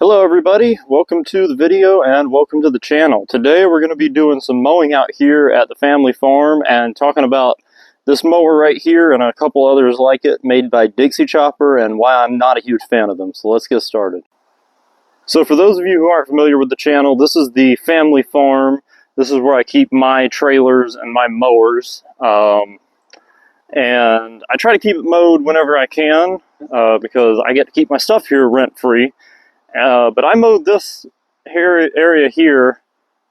Hello everybody, welcome to the video and welcome to the channel. Today we're going to be doing some mowing out here at the family farm and talking about this mower right here and a couple others like it made by Dixie Chopper and why I'm not a huge fan of them. So let's get started. So for those of you who aren't familiar with the channel, this is the family farm. This is where I keep my trailers and my mowers. And I try to keep it mowed whenever I can because I get to keep my stuff here rent-free. But I mowed this area here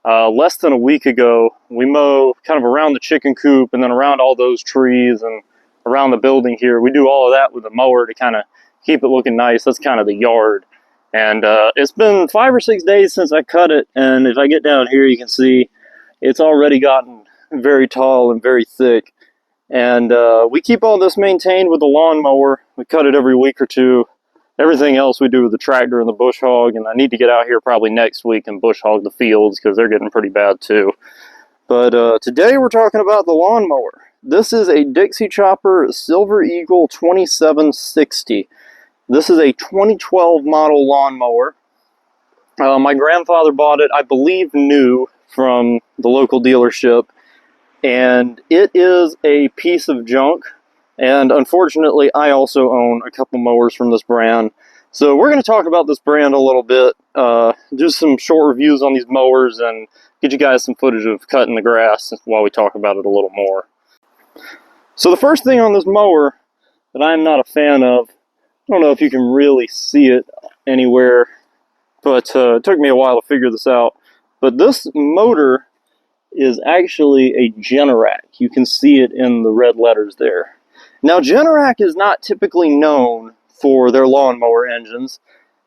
less than a week ago. We mow kind of around the chicken coop and then around all those trees and around the building here. We do all of that with a mower to kind of keep it looking nice. That's kind of the yard. And it's been 5 or 6 days since I cut it. And if I get down here, you can see it's already gotten very tall and very thick. And we keep all this maintained with the lawnmower. We cut it every week or two. Everything else we do with the tractor and the bush hog, and I need to get out here probably next week and bush hog the fields because they're getting pretty bad too. But today we're talking about the lawnmower. This is a Dixie Chopper Silver Eagle 2760. This is a 2012 model lawnmower. My grandfather bought it, I believe, new from the local dealership, and it is a piece of junk. And unfortunately, I also own a couple mowers from this brand. So we're going to talk about this brand a little bit, do some short reviews on these mowers, and get you guys some footage of cutting the grass while we talk about it a little more. So the first thing on this mower that I'm not a fan of, I don't know if you can really see it anywhere, but it took me a while to figure this out. But this motor is actually a Generac. You can see it in the red letters there. Now, Generac is not typically known for their lawnmower engines,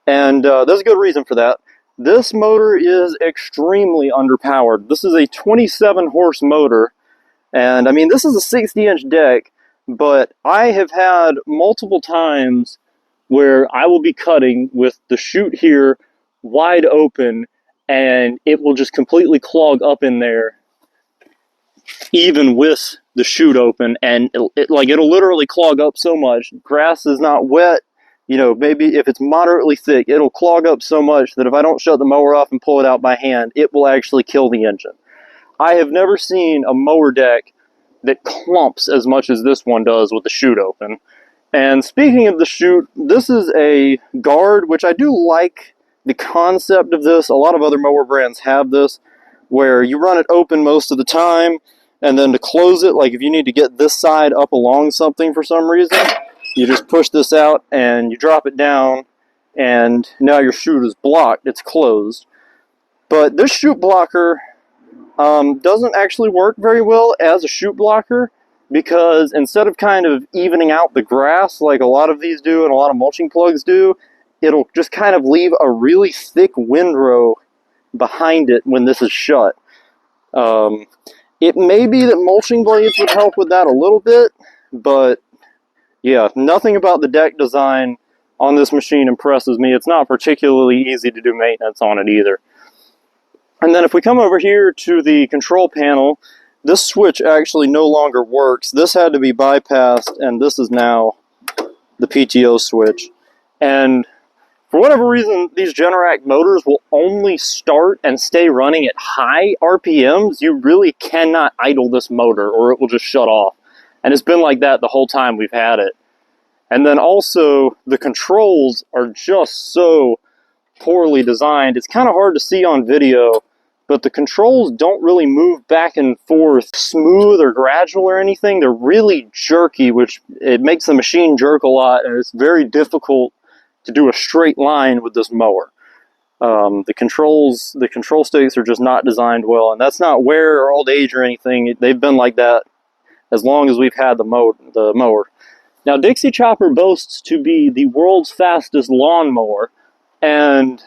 and there's a good reason for that. This motor is extremely underpowered. This is a 27 horse motor, and I mean, this is a 60-inch deck, but I have had multiple times where I will be cutting with the chute here wide open, and it will just completely clog up in there, even with the chute open, and it'll literally clog up so much. Grass is not wet, you know, maybe if it's moderately thick, it'll clog up so much that if I don't shut the mower off and pull it out by hand, it will actually kill the engine. I have never seen a mower deck that clumps as much as this one does with the chute open. And speaking of the chute, this is a guard, which I do like the concept of this. A lot of other mower brands have this, where you run it open most of the time, and then to close it, like if you need to get this side up along something for some reason, you just push this out and you drop it down, and now your chute is blocked, it's closed. But this chute blocker doesn't actually work very well as a chute blocker, because instead of kind of evening out the grass like a lot of these do and a lot of mulching plugs do, it'll just kind of leave a really thick windrow behind it when this is shut. It may be that mulching blades would help with that a little bit, but yeah, nothing about the deck design on this machine impresses me. It's not particularly easy to do maintenance on it either. And then if we come over here to the control panel, this switch actually no longer works. This had to be bypassed, and this is now the PTO switch. And for whatever reason, these Generac motors will only start and stay running at high RPMs. You really cannot idle this motor or it will just shut off. And it's been like that the whole time we've had it. And then also, the controls are just so poorly designed. It's kind of hard to see on video, but the controls don't really move back and forth smooth or gradual or anything. They're really jerky, which it makes the machine jerk a lot, and it's very difficult to do a straight line with this mower. The control sticks are just not designed well, and that's not wear or old age or anything. They've been like that as long as we've had the mower. Now, Dixie Chopper boasts to be the world's fastest lawnmower, and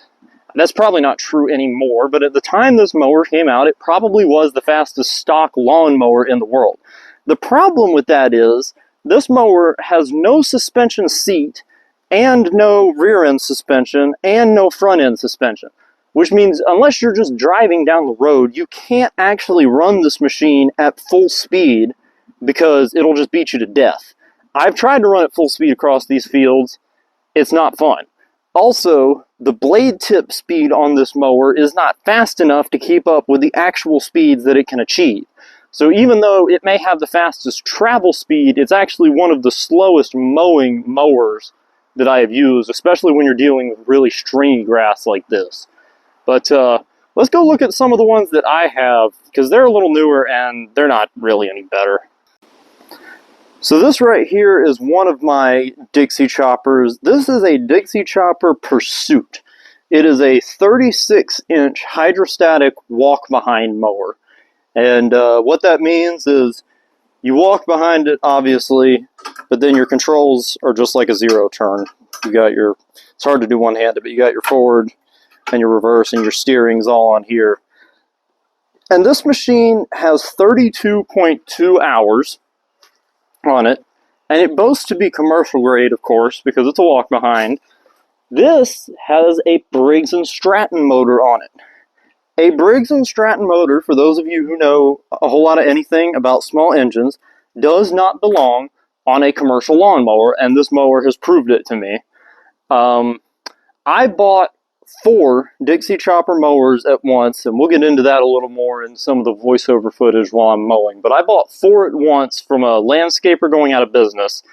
that's probably not true anymore, but at the time this mower came out, it probably was the fastest stock lawnmower in the world. The problem with that is, this mower has no suspension seat, and no rear end suspension, and no front end suspension. Which means unless you're just driving down the road, you can't actually run this machine at full speed because it'll just beat you to death. I've tried to run at full speed across these fields. It's not fun. Also, the blade tip speed on this mower is not fast enough to keep up with the actual speeds that it can achieve. So even though it may have the fastest travel speed, it's actually one of the slowest mowing mowers that I have used, especially when you're dealing with really stringy grass like this. But let's go look at some of the ones that I have, because they're a little newer and they're not really any better. So this right here is one of my Dixie choppers. This is a Dixie Chopper Pursuit. It is a 36-inch hydrostatic walk-behind mower. And what that means is you walk behind it, obviously, but then your controls are just like a zero turn. You got your, it's hard to do one-handed, but you got your forward and your reverse and your steering's all on here. And this machine has 32.2 hours on it, and it boasts to be commercial grade, of course, because it's a walk behind. This has a Briggs & Stratton motor on it. A Briggs & Stratton motor, for those of you who know a whole lot of anything about small engines, does not belong on a commercial lawnmower, and this mower has proved it to me. I bought 4 Dixie Chopper mowers at once, and we'll get into that a little more in some of the voiceover footage while I'm mowing. But I bought 4 at once from a landscaper going out of business,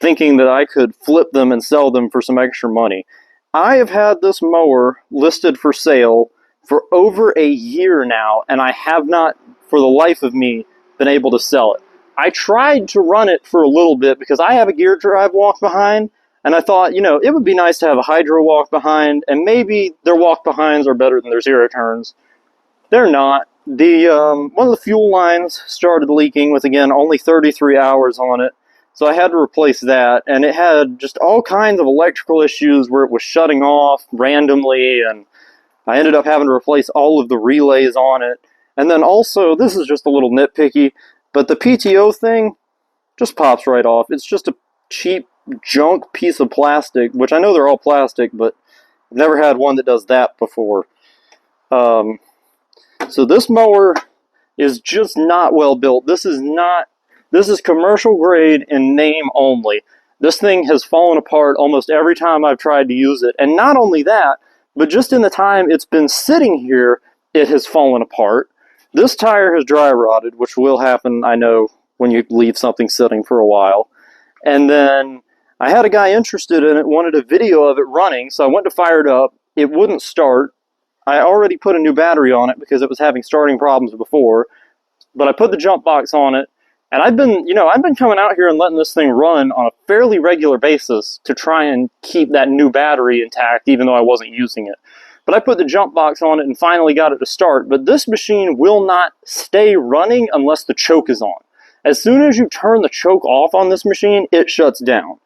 thinking that I could flip them and sell them for some extra money. I have had this mower listed for sale for over a year now, and I have not, for the life of me, been able to sell it. I tried to run it for a little bit because I have a gear drive walk behind, and I thought, you know, it would be nice to have a hydro walk behind, and maybe their walk behinds are better than their zero turns. They're not. One of the fuel lines started leaking with, again, only 33 hours on it, so I had to replace that, and it had just all kinds of electrical issues where it was shutting off randomly, and I ended up having to replace all of the relays on it. And then also, this is just a little nitpicky, but the PTO thing just pops right off. It's just a cheap junk piece of plastic, which I know they're all plastic, but I've never had one that does that before. So this mower is just not well built. This is commercial grade in name only. This thing has fallen apart almost every time I've tried to use it. And not only that, but just in the time it's been sitting here, it has fallen apart. This tire has dry rotted, which will happen, I know, when you leave something sitting for a while. And then I had a guy interested in it, wanted a video of it running, so I went to fire it up. It wouldn't start. I already put a new battery on it because it was having starting problems before, but I put the jump box on it, and I've been coming out here and letting this thing run on a fairly regular basis to try and keep that new battery intact, even though I wasn't using it. But I put the jump box on it and finally got it to start, but this machine will not stay running unless the choke is on. As soon as you turn the choke off on this machine, it shuts down.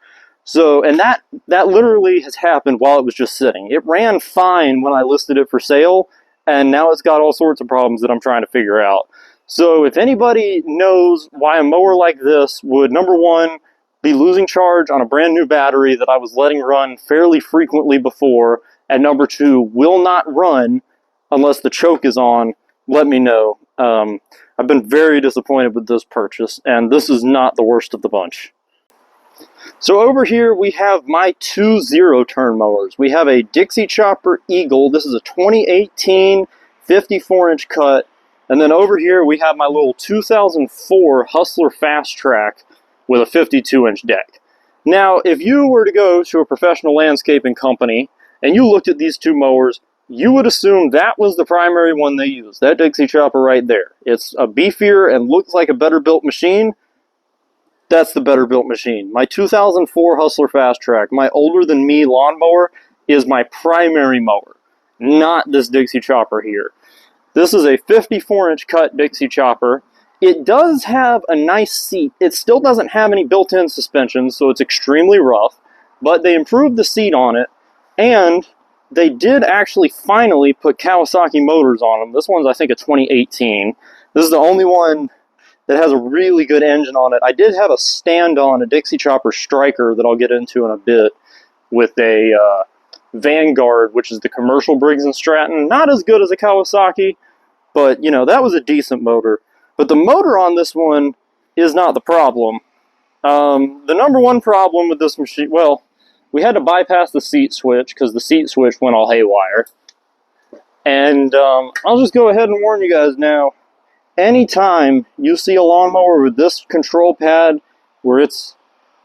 So, and that literally has happened while it was just sitting. It ran fine when I listed it for sale, and now it's got all sorts of problems that I'm trying to figure out. So if anybody knows why a mower like this would, number one, be losing charge on a brand new battery that I was letting run fairly frequently before, and number two, will not run unless the choke is on, let me know. I've been very disappointed with this purchase, and this is not the worst of the bunch. So over here we have my 2 zero-turn mowers. We have a Dixie Chopper Eagle. This is a 2018 54-inch cut. And then over here we have my little 2004 Hustler Fast Track with a 52-inch deck. Now, if you were to go to a professional landscaping company and you looked at these two mowers, you would assume that was the primary one they used, that Dixie Chopper right there. It's a beefier and looks like a better built machine. That's the better built machine. My 2004 Hustler Fast Track, my older than me lawnmower, is my primary mower, not this Dixie Chopper here. This is a 54-inch cut Dixie Chopper. It does have a nice seat. It still doesn't have any built-in suspension, so it's extremely rough, but they improved the seat on it, and they did actually finally put Kawasaki motors on them. This one's, I think, a 2018. This is the only one that has a really good engine on it. I did have a stand-on, a Dixie Chopper Striker that I'll get into in a bit, with a Vanguard, which is the commercial Briggs & Stratton. Not as good as a Kawasaki, but, you know, that was a decent motor. But the motor on this one is not the problem. The number one problem with this machine, well, we had to bypass the seat switch because the seat switch went all haywire. And I'll just go ahead and warn you guys now. Anytime you see a lawnmower with this control pad where it's,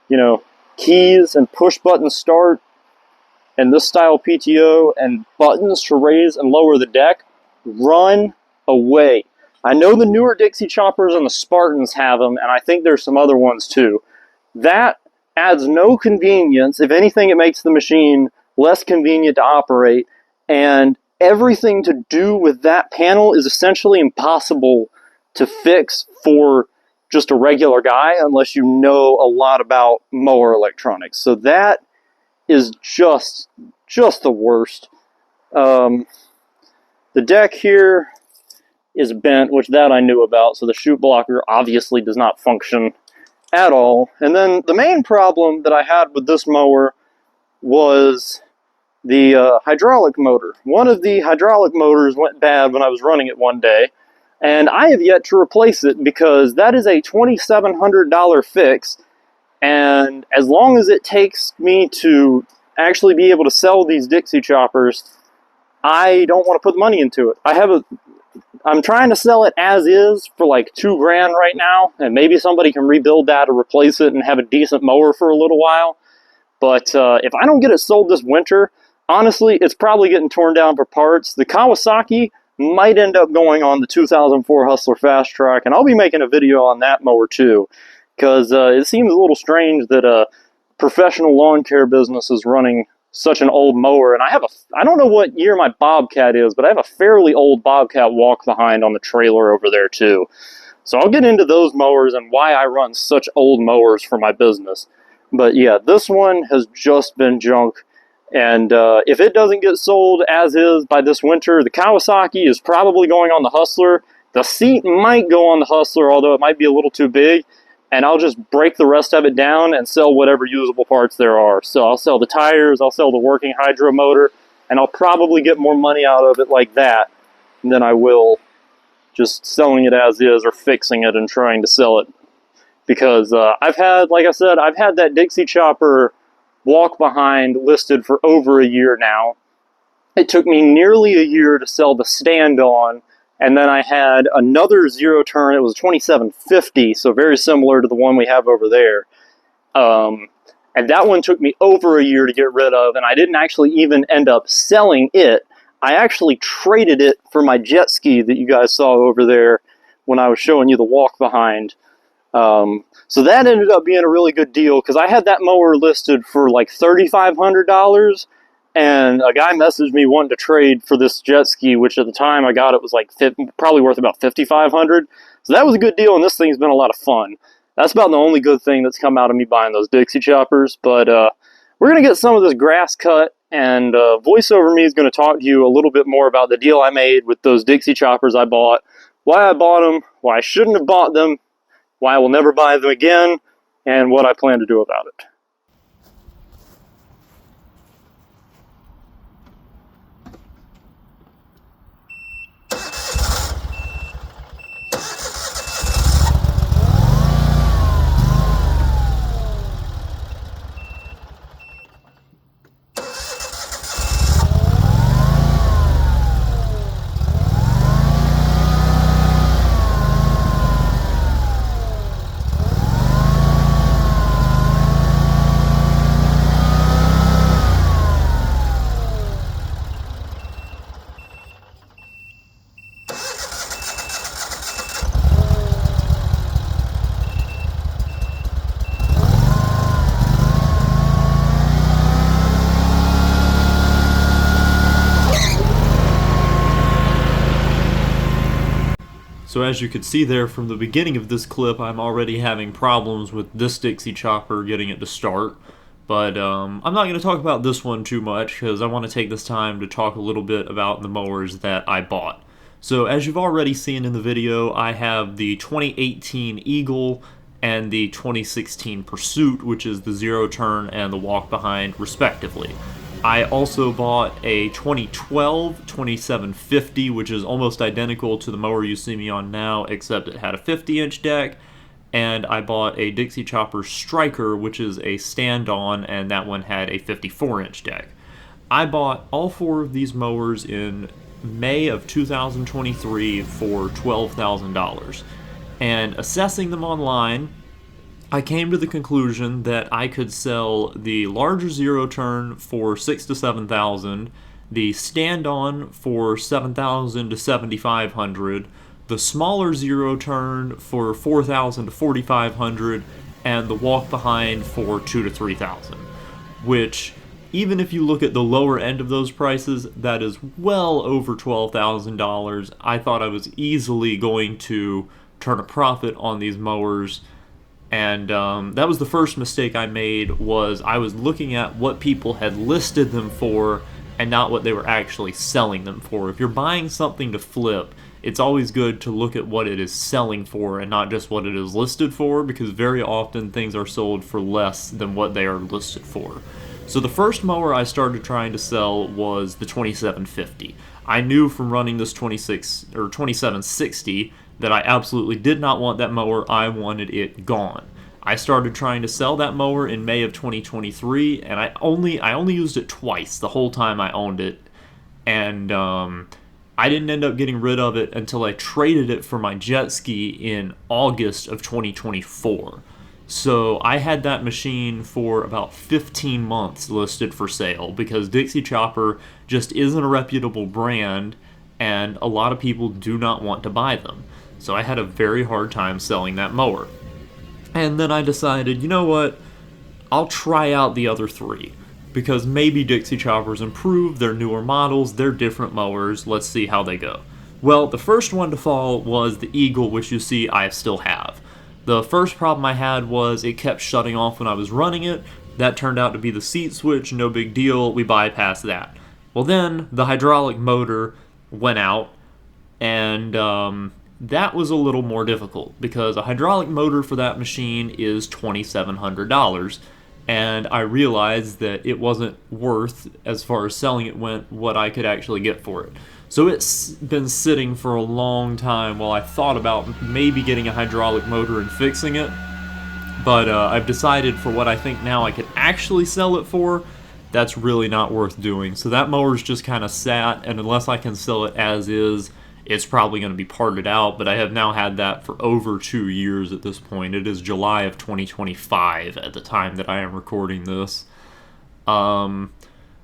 you know, keys and push button start and this style PTO and buttons to raise and lower the deck, run away. I know the newer Dixie choppers and the Spartans have them, and I think there's some other ones too. That adds no convenience. If anything, it makes the machine less convenient to operate, and everything to do with that panel is essentially impossible to fix for just a regular guy unless you know a lot about mower electronics. So that is just the worst. The deck here is bent, which that I knew about, so the chute blocker obviously does not function at all. And then the main problem that I had with this mower was the hydraulic motor. One of the hydraulic motors went bad when I was running it one day, and I have yet to replace it because that is a $2,700 fix, and as long as it takes me to actually be able to sell these Dixie choppers, I don't want to put the money into it. I'm trying to sell it as is for like $2 grand right now, and maybe somebody can rebuild that or replace it and have a decent mower for a little while. But if I don't get it sold this winter, honestly, it's probably getting torn down for parts. The Kawasaki might end up going on the 2004 Hustler Fast Track, and I'll be making a video on that mower too, because it seems a little strange that a professional lawn care business is running such an old mower. And I don't know what year my Bobcat is, but I have a fairly old Bobcat walk behind on the trailer over there too. So I'll get into those mowers and why I run such old mowers for my business. But yeah, this one has just been junk. And if it doesn't get sold as is by this winter, the Kawasaki is probably going on the Hustler. The seat might go on the Hustler, although it might be a little too big. And I'll just break the rest of it down and sell whatever usable parts there are. So I'll sell the tires, I'll sell the working hydro motor, and I'll probably get more money out of it like that than I will just selling it as is or fixing it and trying to sell it. Because I've had, like I said, I've had that Dixie chopper walk behind listed for over a year now. It took me nearly a year to sell the stand on. And then I had another zero turn. It was 2750, so very similar to the one we have over there. And that one took me over a year to get rid of, and I didn't actually even end up selling it. I actually traded it for my jet ski that you guys saw over there when I was showing you the walk behind. So that ended up being a really good deal, because I had that mower listed for like $3,500, and a guy messaged me wanting to trade for this jet ski, which at the time I got it was like probably worth about $5,500. So that was a good deal, and this thing's been a lot of fun. That's about the only good thing that's come out of me buying those Dixie choppers. But we're going to get some of this grass cut, and VoiceOver Me is going to talk to you a little bit more about the deal I made with those Dixie choppers I bought, why I bought them, why I shouldn't have bought them, why I will never buy them again, and what I plan to do about it. So as you could see there from the beginning of this clip, I'm already having problems with this Dixie chopper getting it to start. But I'm not going to talk about this one too much because I want to take this time to talk a little bit about the mowers that I bought. So as you've already seen in the video, I have the 2018 Eagle and the 2016 Pursuit, which is the zero turn and the walk behind respectively. I also bought a 2012 2750, which is almost identical to the mower you see me on now, except it had a 50-inch deck, and I bought a Dixie Chopper Striker, which is a stand-on, and that one had a 54-inch deck. I bought all four of these mowers in May of 2023 for $12,000. And assessing them online, I came to the conclusion that I could sell the larger zero turn for $6,000 to $7,000, the stand-on for $7,000 to $7,500, the smaller zero turn for $4,000 to $4,500, and the walk behind for $2,000 to $3,000. Which, even if you look at the lower end of those prices, that is well over $12,000. I thought I was easily going to turn a profit on these mowers. And that was the first mistake I made, was I was looking at what people had listed them for and not what they were actually selling them for. If you're buying something to flip, it's always good to look at what it is selling for and not just what it is listed for, because very often things are sold for less than what they are listed for. So the first mower I started trying to sell was the 2750. I knew from running this 2760 that I absolutely did not want that mower. I wanted it gone. I started trying to sell that mower in May of 2023, and I only used it twice the whole time I owned it, and I didn't end up getting rid of it until I traded it for my jet ski in August of 2024. So I had that machine for about 15 months listed for sale, because Dixie Chopper just isn't a reputable brand, and a lot of people do not want to buy them. So I had a very hard time selling that mower. And then I decided, you know what, I'll try out the other three, because maybe Dixie Choppers improved, they're newer models, they're different mowers, let's see how they go. Well, the first one to fall was the Eagle, which you see I still have. The first problem I had was it kept shutting off when I was running it. That turned out to be the seat switch, no big deal, we bypassed that. Well, then the hydraulic motor went out, and that was a little more difficult, because a hydraulic motor for that machine is $2,700, and I realized that it wasn't worth, as far as selling it went, what I could actually get for it. So it's been sitting for a long time while I thought about maybe getting a hydraulic motor and fixing it, but I've decided for what I think now I could actually sell it for, that's really not worth doing. So that mower's just kind of sat, and unless I can sell it as is, it's probably going to be parted out. But I have now had that for over 2 years at this point. It is July of 2025 at the time that I am recording this. The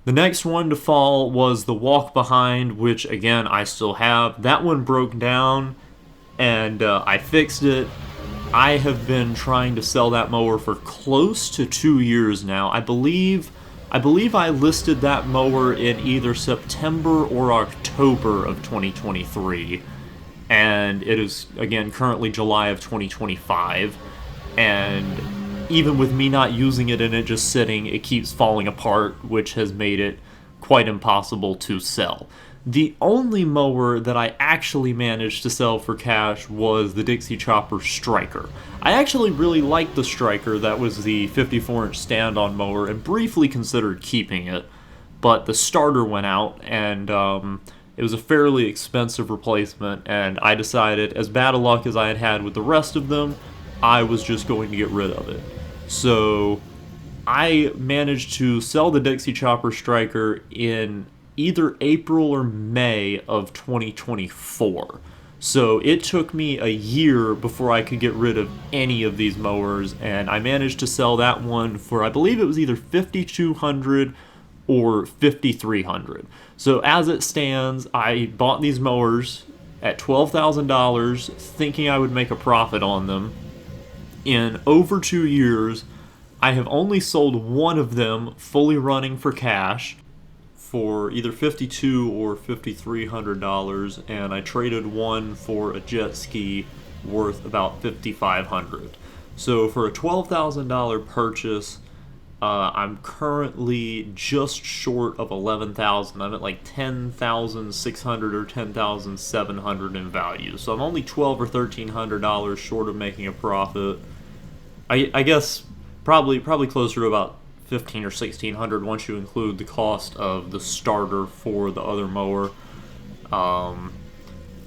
next one to fall was the walk behind, which again I still have. That one broke down, and I fixed it. I have been trying to sell that mower for close to 2 years now. I believe I listed that mower in either September or October of 2023, and it is, again, currently July of 2025, and even with me not using it and it just sitting, it keeps falling apart, which has made it quite impossible to sell. The only mower that I actually managed to sell for cash was the Dixie Chopper Striker. I actually really liked the Striker. That was the 54-inch stand-on mower, and briefly considered keeping it, but the starter went out, and it was a fairly expensive replacement, and I decided, as bad a luck as I had had with the rest of them, I was just going to get rid of it. So I managed to sell the Dixie Chopper Striker in either April or May of 2024. So it took me a year before I could get rid of any of these mowers, and I managed to sell that one for, I believe it was either $5,200 or $5,300. So as it stands, I bought these mowers at $12,000 thinking I would make a profit on them. In over 2 years, I have only sold one of them fully running for cash for either $5,200 or $5,300, and I traded one for a jet ski worth about $5,500. So for a $12,000 purchase, I'm currently just short of $11,000. I'm at like $10,600 or $10,700 in value. So I'm only $1,200 or $1,300 short of making a profit. I guess probably closer to about $1,500 or $1,600 once you include the cost of the starter for the other mower.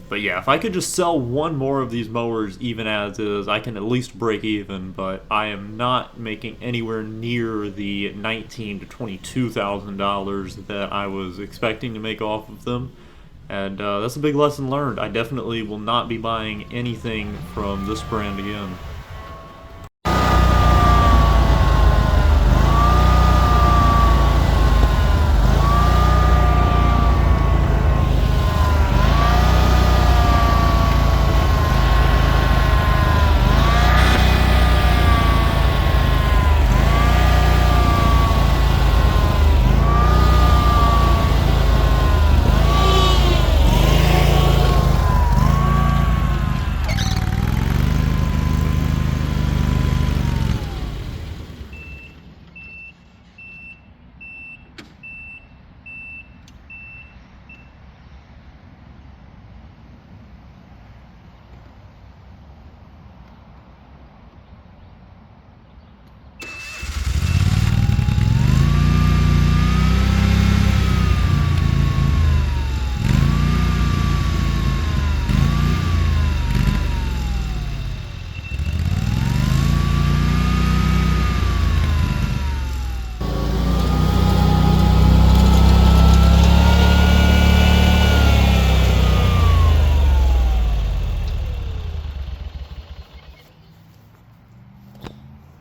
But yeah, if I could just sell one more of these mowers even as is, I can at least break even. But I am not making anywhere near the $19,000 to $22,000 that I was expecting to make off of them, and that's a big lesson learned. I definitely will not be buying anything from this brand again.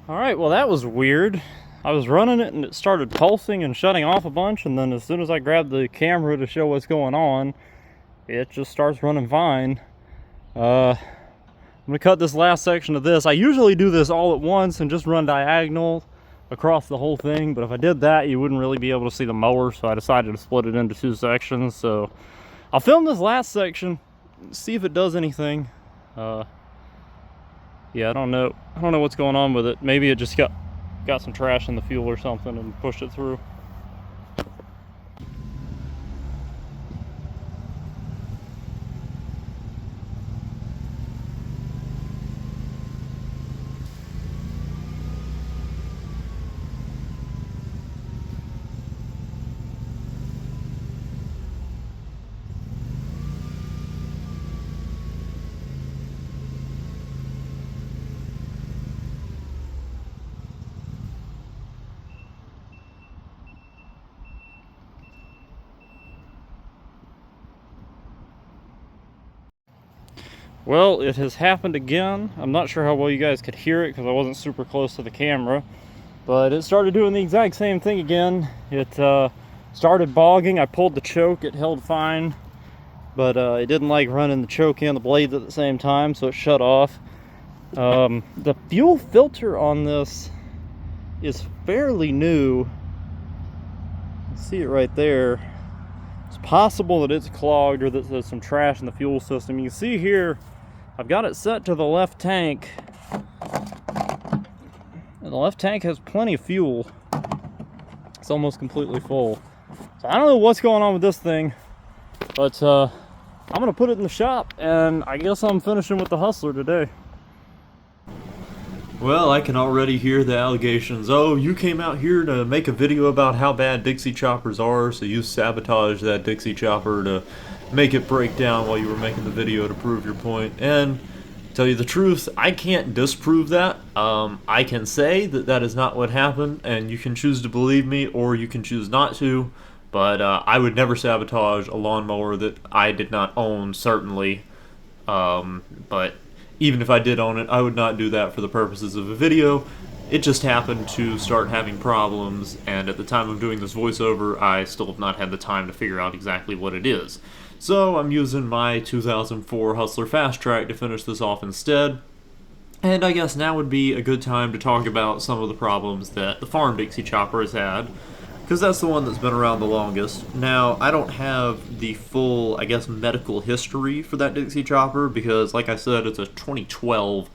Alright, well that was weird. I was running it and it started pulsing and shutting off a bunch, and then as soon as I grabbed the camera to show what's going on, it just starts running fine. I'm gonna cut this last section of this. I usually do this all at once and just run diagonal across the whole thing, but if I did that you wouldn't really be able to see the mower, so I decided to split it into two sections. So I'll film this last section, see if it does anything. Yeah, I don't know what's going on with it. Maybe it just got some trash in the fuel or something and pushed it through. Well, it has happened again. I'm not sure how well you guys could hear it because I wasn't super close to the camera, but it started doing the exact same thing again. It started bogging. I pulled the choke, it held fine, but it didn't like running the choke and the blades at the same time, so it shut off. The fuel filter on this is fairly new. You can see it right there. It's possible that it's clogged or that there's some trash in the fuel system. You can see here I've got it set to the left tank, and the left tank has plenty of fuel. It's almost completely full. So I don't know what's going on with this thing, but I'm gonna put it in the shop, and I guess I'm finishing with the Hustler today. Well, I can already hear the allegations. Oh, you came out here to make a video about how bad Dixie choppers are, so you sabotaged that Dixie chopper to make it break down while you were making the video to prove your point. And to tell you the truth, I can't disprove that. I can say that that is not what happened, and you can choose to believe me or you can choose not to, but I would never sabotage a lawnmower that I did not own, certainly. But even if I did own it, I would not do that for the purposes of a video. It just happened to start having problems, and at the time of doing this voiceover, I still have not had the time to figure out exactly what it is. So I'm using my 2004 Hustler Fast Track to finish this off instead. And I guess now would be a good time to talk about some of the problems that the farm Dixie chopper has had, because that's the one that's been around the longest. Now, I don't have the full, I guess, medical history for that Dixie chopper, because, like I said, it's a 2012,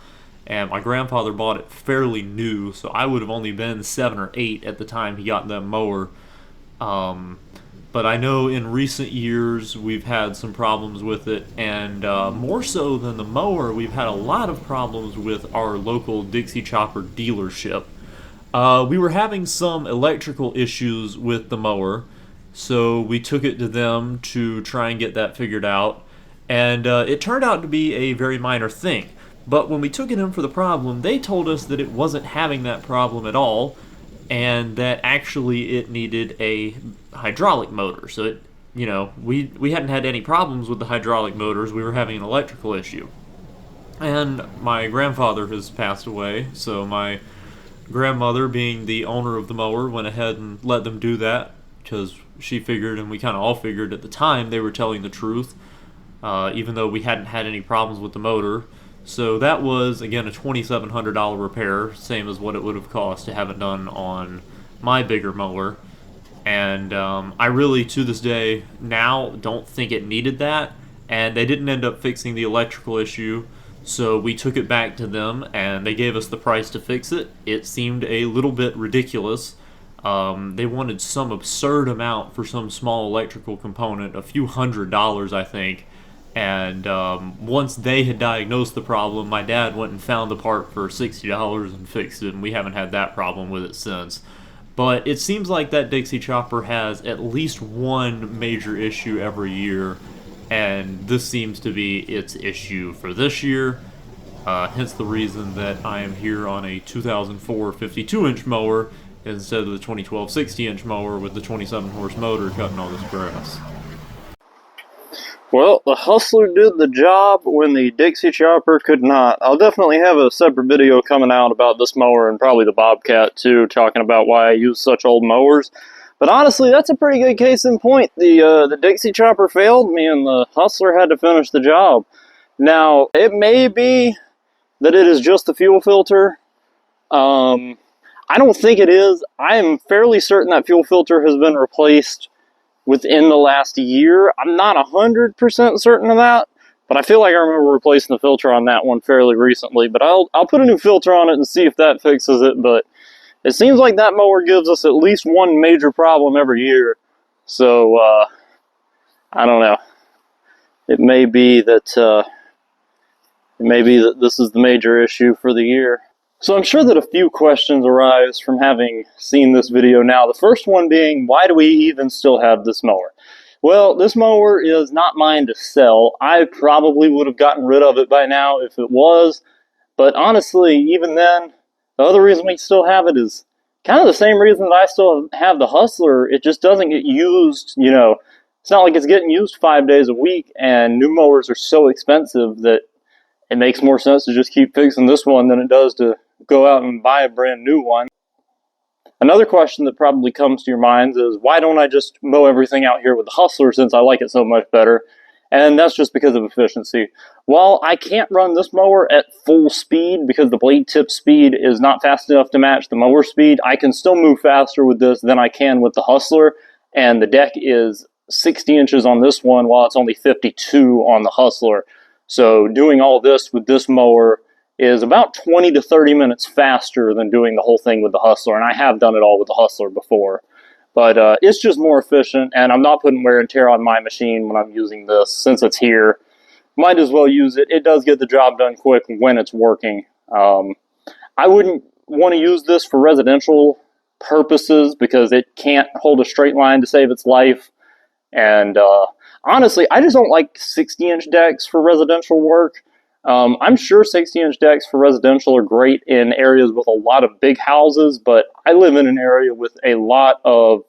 and my grandfather bought it fairly new, so I would have only been 7 or 8 at the time he got that mower. But I know in recent years we've had some problems with it, and more so than the mower, we've had a lot of problems with our local Dixie chopper dealership. We were having some electrical issues with the mower, so we took it to them to try and get that figured out. And it turned out to be a very minor thing. But when we took it in for the problem, they told us that it wasn't having that problem at all, and that actually it needed a hydraulic motor. So it, we hadn't had any problems with the hydraulic motors. We were having an electrical issue. And my grandfather has passed away, so my grandmother, being the owner of the mower, went ahead and let them do that because she figured, and we kind of all figured at the time, they were telling the truth, even though we hadn't had any problems with the motor. So that was, again, a $2,700 repair, same as what it would have cost to have it done on my bigger mower. And I really, to this day, now don't think it needed that. And they didn't end up fixing the electrical issue, so we took it back to them, and they gave us the price to fix it. It seemed a little bit ridiculous. They wanted some absurd amount for some small electrical component, a few $100s, I think. And once they had diagnosed the problem, my dad went and found the part for $60 and fixed it, and we haven't had that problem with it since. But it seems like that Dixie chopper has at least one major issue every year, and this seems to be its issue for this year. Hence the reason that I am here on a 2004 52-inch mower instead of the 2012 60-inch mower with the 27-horse motor cutting all this grass. Well, the Hustler did the job when the Dixie chopper could not. I'll definitely have a separate video coming out about this mower and probably the Bobcat too, talking about why I use such old mowers. But honestly, that's a pretty good case in point. The Dixie chopper failed me and the Hustler had to finish the job. Now, it may be that it is just the fuel filter. I don't think it is. I am fairly certain that fuel filter has been replaced within the last year. I'm not 100% certain of that, but I feel like I remember replacing the filter on that one fairly recently. But I'll put a new filter on it and see if that fixes it. But it seems like that mower gives us at least one major problem every year. So I don't know. It may be that this is the major issue for the year. So I'm sure that a few questions arise from having seen this video now. The first one being, why do we even still have this mower? Well, this mower is not mine to sell. I probably would have gotten rid of it by now if it was. But honestly, even then, the other reason we still have it is kind of the same reason that I still have the Hustler. It just doesn't get used, It's not like it's getting used 5 days a week, and new mowers are so expensive that it makes more sense to just keep fixing this one than it does to go out and buy a brand new one. Another question that probably comes to your minds is, why don't I just mow everything out here with the Hustler since I like it so much better? And that's just because of efficiency. While I can't run this mower at full speed because the blade tip speed is not fast enough to match the mower speed, I can still move faster with this than I can with the Hustler, and the deck is 60 inches on this one while it's only 52 on the Hustler. So doing all this with this mower is about 20 to 30 minutes faster than doing the whole thing with the Hustler, and I have done it all with the Hustler before. But it's just more efficient, and I'm not putting wear and tear on my machine when I'm using this. Since it's here, might as well use it. It does get the job done quick when it's working. I wouldn't want to use this for residential purposes because it can't hold a straight line to save its life. And honestly, I just don't like 60-inch decks for residential work. I'm sure 60-inch decks for residential are great in areas with a lot of big houses, but I live in an area with a lot of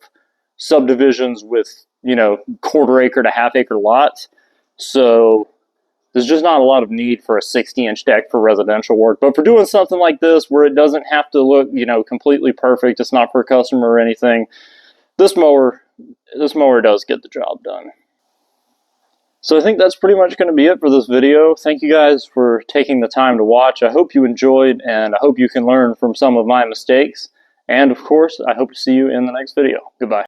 subdivisions with, quarter-acre to half-acre lots. So there's just not a lot of need for a 60-inch deck for residential work. But for doing something like this where it doesn't have to look, completely perfect, it's not for a customer or anything, this mower does get the job done. So I think that's pretty much going to be it for this video. Thank you guys for taking the time to watch. I hope you enjoyed, and I hope you can learn from some of my mistakes. And of course, I hope to see you in the next video. Goodbye.